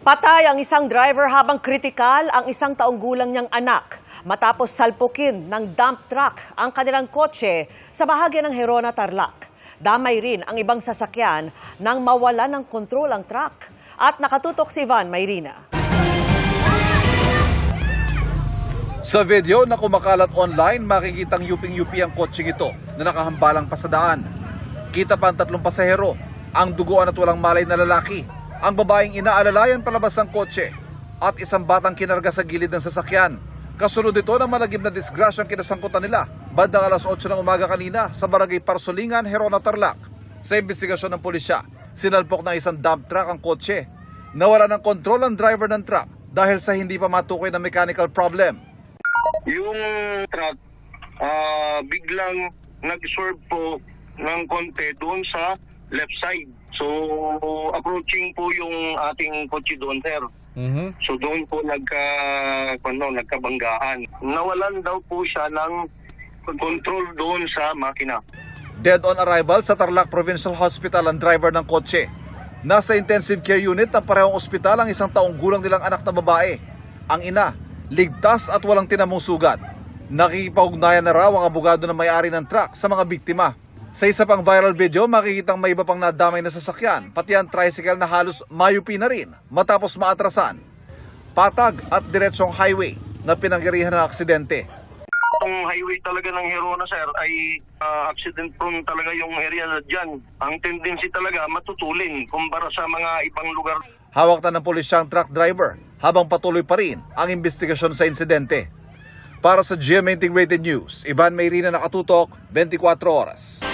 Patay ang isang driver habang kritikal ang isang taong gulang niyang anak matapos salpukin ng dump truck ang kanilang kotse sa bahagi ng Gerona, Tarlac. Damay rin ang ibang sasakyan nang mawala ng kontrol ang truck. At nakatutok si Van Mayrina. Sa video na kumakalat online, makikitang yuping-yupi ang kotseng ito na nakahambalang pa sa daan. Kita pa ang 3 pasahero, ang duguan at walang malay na lalaki, ang babaeng inaalalayan palabas ng kotse at isang batang kinarga sa gilid ng sasakyan. Kasunod ito ng malagim na disgrasyang kinasangkutan nila bandang alas 8 ng umaga kanina sa barangay Parsolingan, Gerona, Tarlac. Sa investigasyon ng pulisya, sinalpok ng isang dump truck ang kotse. Nawala ng kontrol ang driver ng truck dahil sa hindi pa matukoy na mechanical problem. Yung truck biglang nag-swerve po ng konti doon sa left side. So approaching po yung ating kotse doon, sir. So doon po nagkabanggaan. Nawalan daw po siya ng control doon sa makina. Dead on arrival sa Tarlac Provincial Hospital ang driver ng kotse. Nasa intensive care unit ng parehong ospital ang isang taong gulang nilang anak na babae. Ang ina, ligtas at walang tinamong sugat. Nakikipag-ugnayan na raw ang abogado na may-ari ng truck sa mga biktima. Sa isa pang viral video, makikitang may iba pang nadamay na sasakyan, pati ang tricycle na halos mayupi na rin matapos maatrasan. Patag at diretsong highway na pinangyarihan ng aksidente. Ang highway talaga ng Gerona, sir, ay accident prone talaga yung area na dyan. Ang tendency talaga matutulin kumpara sa mga ibang lugar. Hawak na ng pulisya ang truck driver habang patuloy pa rin ang investigasyon sa insidente. Para sa GMA Integrated News, Ivan Mayrina, nakatutok, 24 oras.